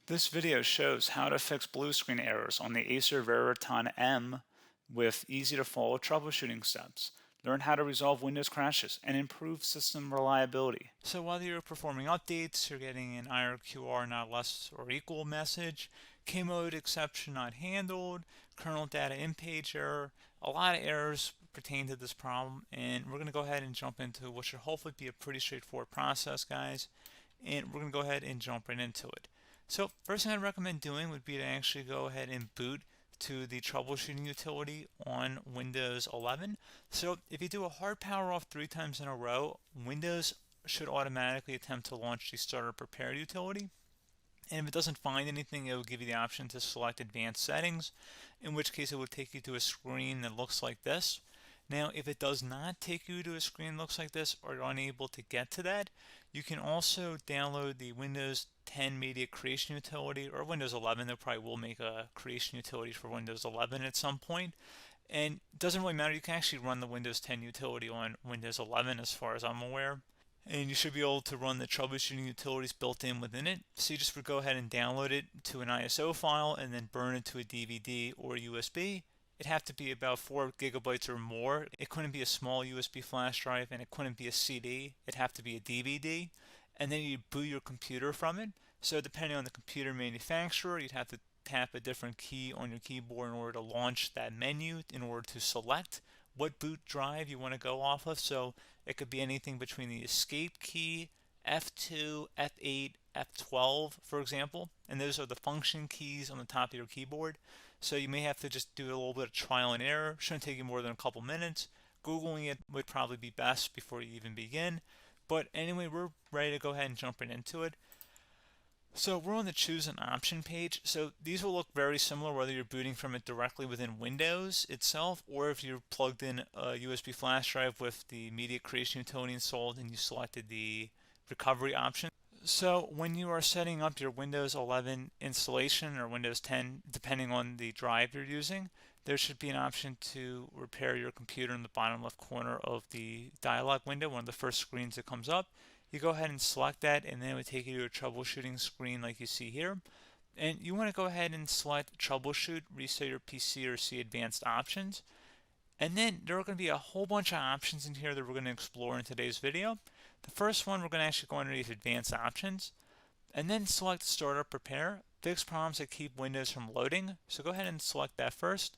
This video shows how to fix blue screen errors on the Acer Veriton M with easy-to-follow troubleshooting steps. Learn how to resolve Windows crashes and improve system reliability. So while you're performing updates, you're getting an IRQR not less or equal message, K-mode exception not handled, kernel data in-page error. A lot of errors pertain to this problem, and we're going to go ahead and jump into what should hopefully be a pretty straightforward process, guys. And we're going to go ahead and jump right into it. So first thing I'd recommend doing would be to actually go ahead and boot to the troubleshooting utility on Windows 11. So if you do a hard power off 3 times in a row, Windows should automatically attempt to launch the startup prepare utility. And if it doesn't find anything, it will give you the option to select advanced settings, in which case it will take you to a screen that looks like this. Now, if it does not take you to a screen that looks like this, or you're unable to get to that, you can also download the Windows 10 Media Creation Utility, or Windows 11. They probably will make a creation utility for Windows 11 at some point. And it doesn't really matter, you can actually run the Windows 10 utility on Windows 11 as far as I'm aware. And you should be able to run the troubleshooting utilities built in within it. So you just would go ahead and download it to an ISO file and then burn it to a DVD or USB. It'd have to be about 4 gigabytes or more. It couldn't be a small USB flash drive, and it couldn't be a CD. It'd have to be a DVD. And then you boot your computer from it. So depending on the computer manufacturer, you'd have to tap a different key on your keyboard in order to launch that menu, in order to select what boot drive you want to go off of. So it could be anything between the escape key, F2, F8, F12, for example. And those are the function keys on the top of your keyboard. So you may have to just do a little bit of trial and error. Shouldn't take you more than a couple minutes. Googling it would probably be best before you even begin. But anyway, we're ready to go ahead and jump right into it. So we're on the choose an option page. So these will look very similar whether you're booting from it directly within Windows itself, or if you're plugged in a USB flash drive with the media creation utility installed and you selected the recovery option. So when you are setting up your Windows 11 installation or Windows 10, depending on the drive you're using, there should be an option to repair your computer in the bottom left corner of the dialog window, one of the first screens that comes up. You go ahead and select that, and then it would take you to a troubleshooting screen like you see here. And you want to go ahead and select troubleshoot, reset your PC, or see advanced options. And then there are going to be a whole bunch of options in here that we're going to explore in today's video. The first one, we're going to actually go underneath advanced options and then select startup prepare, fix problems that keep Windows from loading. So go ahead and select that first.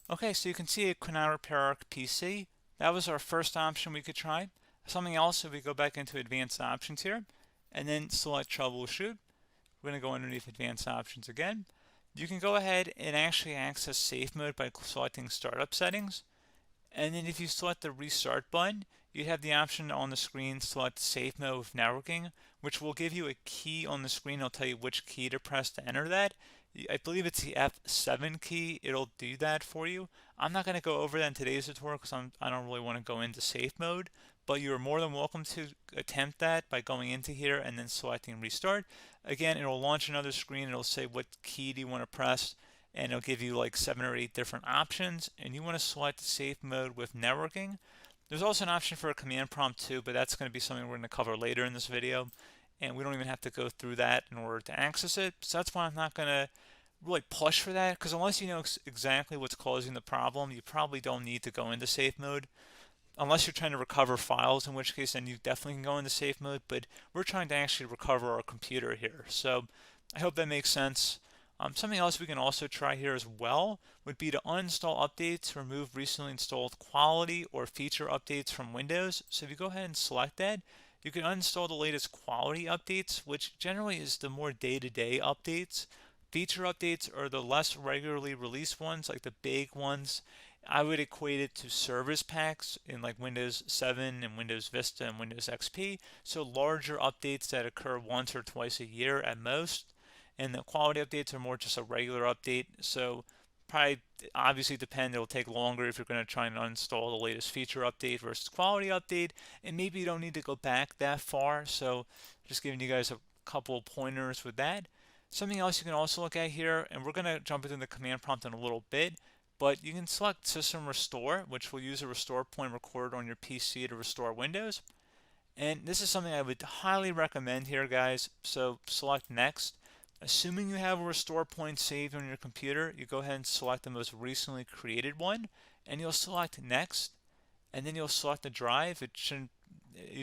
Okay, so you can see it could not repair our PC. That was our first option we could try. Something else, if we go back into advanced options here and then select troubleshoot, we're going to go underneath advanced options again. You can go ahead and actually access safe mode by selecting startup settings. And then if you select the restart button, you have the option on the screen select safe mode with networking, which will give you a key on the screen. It'll tell you which key to press to enter that. I believe it's the F7 key. It'll do that for you. I'm not going to go over that in today's tutorial because I don't really want to go into safe mode, but you're more than welcome to attempt that by going into here and then selecting restart. Again, it'll launch another screen. It'll say what key do you want to press, and it'll give you like 7 or 8 different options, and you want to select safe mode with networking. There's also an option for a command prompt too, but that's going to be something we're going to cover later in this video, and we don't even have to go through that in order to access it. So that's why I'm not going to really push for that, because unless you know exactly what's causing the problem, you probably don't need to go into safe mode. Unless you're trying to recover files, in which case then you definitely can go into safe mode, but we're trying to actually recover our computer here. So I hope that makes sense. Something else we can also try here as well would be to uninstall updates, remove recently installed quality or feature updates from Windows. So if you go ahead and select that, you can uninstall the latest quality updates, which generally is the more day-to-day updates. Feature updates are the less regularly released ones, like the big ones. I would equate it to service packs in like Windows 7 and Windows Vista and Windows XP. So larger updates that occur once or twice a year at most. And the quality updates are more just a regular update. So probably obviously depend. It'll take longer if you're going to try and uninstall the latest feature update versus quality update, and maybe you don't need to go back that far. So just giving you guys a couple of pointers with that. Something else you can also look at here, and we're going to jump into the command prompt in a little bit, but you can select System Restore, which will use a restore point recorded on your PC to restore Windows. And this is something I would highly recommend here, guys. So select Next. Assuming you have a restore point saved on your computer, you go ahead and select the most recently created one, and you'll select Next, and then you'll select the drive. You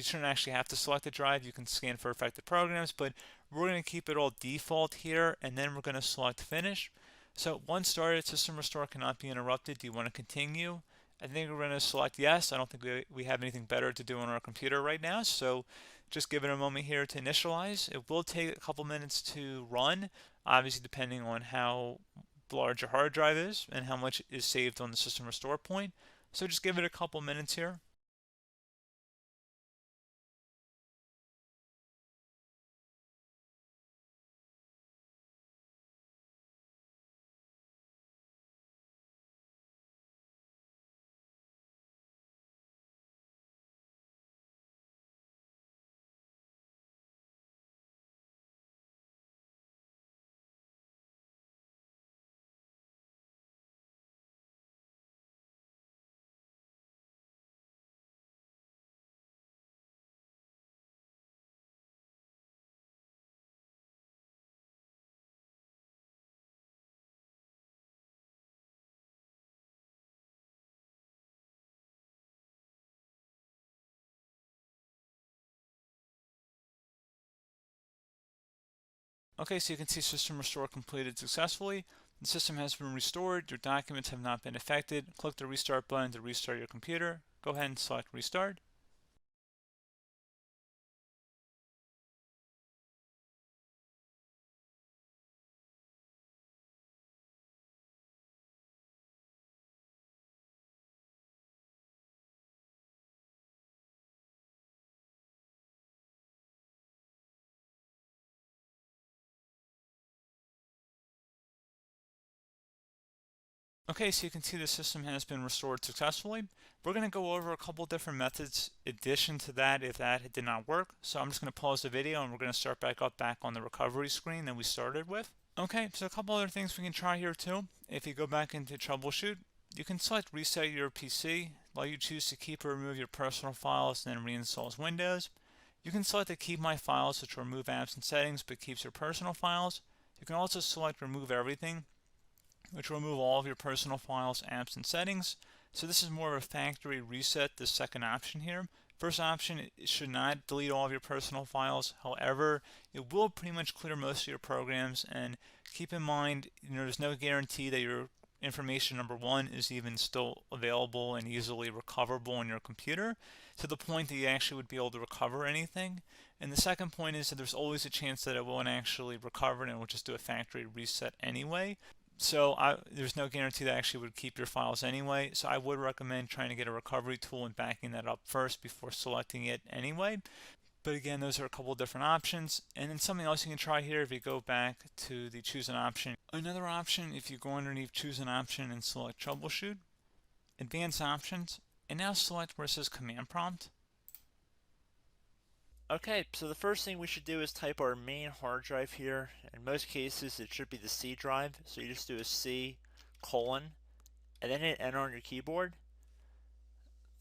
shouldn't actually have to select the drive. You can scan for affected programs, but we're going to keep it all default here, and then we're going to select Finish. So once started, System Restore cannot be interrupted. Do you want to continue? I think we're going to select yes. I don't think we have anything better to do on our computer right now, so just give it a moment here to initialize. It will take a couple minutes to run, obviously depending on how large your hard drive is and how much is saved on the System Restore point. So just give it a couple minutes here. Okay, so you can see System Restore completed successfully. The system has been restored. Your documents have not been affected. Click the Restart button to restart your computer. Go ahead and select Restart. Okay, so you can see the system has been restored successfully. We're going to go over a couple different methods in addition to that if that did not work. So I'm just going to pause the video and we're going to start back on the recovery screen that we started with. Okay, so a couple other things we can try here too. If you go back into troubleshoot, you can select reset your PC, while you choose to keep or remove your personal files and then reinstalls Windows. You can select to keep my files, which will remove apps and settings but keeps your personal files. You can also select remove everything, which will remove all of your personal files, apps, and settings. So this is more of a factory reset, the second option here. First option, it should not delete all of your personal files. However, it will pretty much clear most of your programs. And keep in mind, there's no guarantee that your information, number one, is even still available and easily recoverable on your computer to the point that you actually would be able to recover anything. And the second point is that there's always a chance that it won't actually recover and it will just do a factory reset anyway. So there's no guarantee that actually would keep your files anyway. So I would recommend trying to get a recovery tool and backing that up first before selecting it anyway. But again, those are a couple of different options. And then something else you can try here if you go back to the choose an option. Another option, if you go underneath choose an option and select troubleshoot, advanced options, and now select where it says command prompt. Okay, so the first thing we should do is type our main hard drive here. In most cases, it should be the C drive. So you just do a C colon and then hit enter on your keyboard.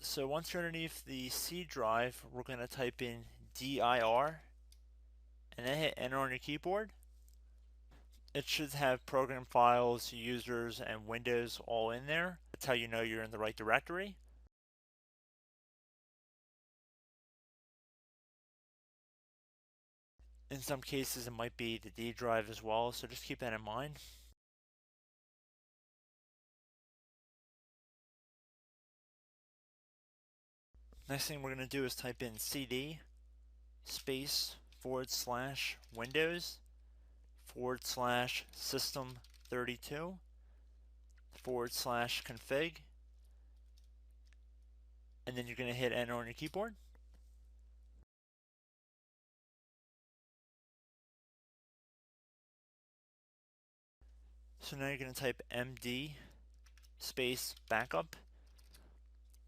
So once you're underneath the C drive, we're going to type in dir and then hit enter on your keyboard. It should have program files, users, and Windows all in there. That's how you know you're in the right directory. In some cases, it might be the D drive as well, so just keep that in mind. Next thing we're going to do is type in cd space / Windows / system 32 / config, and then you're going to hit enter on your keyboard. So now you're going to type md space backup.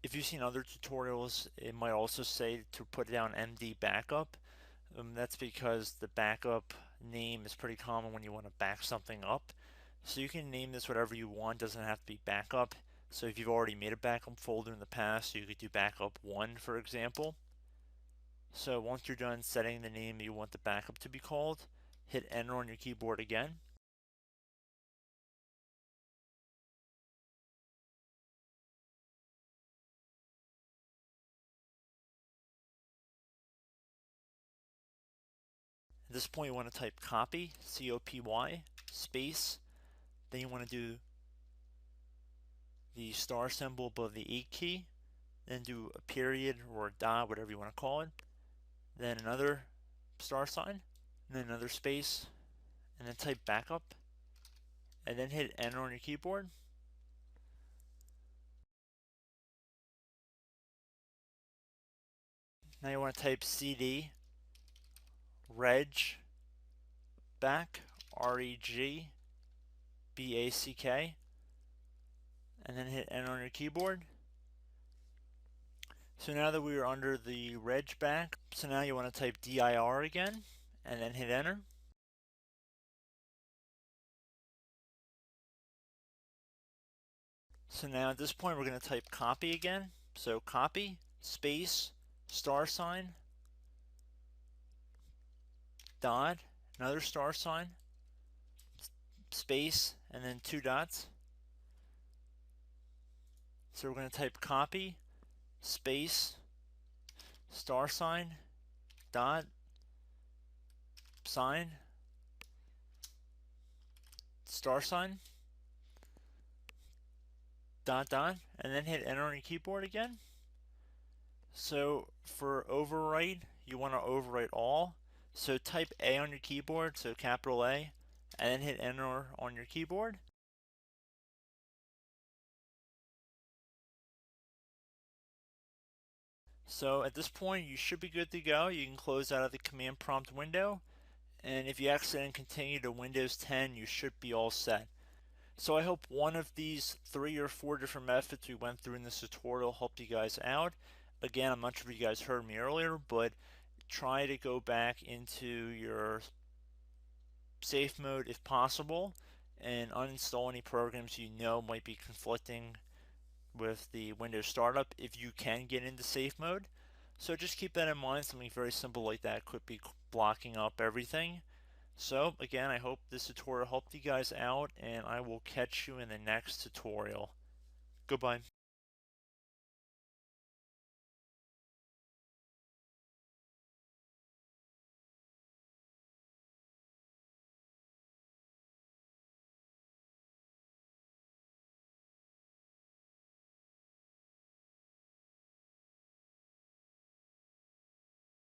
If you've seen other tutorials, it might also say to put down MD backup. That's because the backup name is pretty common when you want to back something up. So you can name this whatever you want, doesn't have to be backup. So if you've already made a backup folder in the past, you could do backup 1, for example. So once you're done setting the name you want the backup to be called, hit enter on your keyboard again. At this point you want to type copy, C-O-P-Y, space, then you want to do the star symbol above the 8 key, then do a period or a dot, whatever you want to call it, then another star sign, and then another space, and then type backup, and then hit enter on your keyboard. Now you want to type CD reg back, R-E-G-B-A-C-K, and then hit enter on your keyboard. So now that we are under the reg back, so now you want to type dir again, and then hit enter. So now at this point we're going to type copy again. So copy, space, star sign, dot, another star sign, space, and then 2 dots. So we're going to type copy, space, star sign, dot, sign, star sign, dot, dot, and then hit enter on your keyboard again. So for overwrite, you want to overwrite all. So type A on your keyboard, so capital A, and then hit enter on your keyboard. So at this point you should be good to go. You can close out of the command prompt window, and if you accidentally continue to Windows 10 you should be all set. So I hope one of these 3 or 4 different methods we went through in this tutorial helped you guys out. Again, I'm not sure if you guys heard me earlier, but try to go back into your safe mode if possible and uninstall any programs you know might be conflicting with the Windows startup if you can get into safe mode. So just keep that in mind. Something very simple like that could be blocking up everything. So again, I hope this tutorial helped you guys out, and I will catch you in the next tutorial. Goodbye.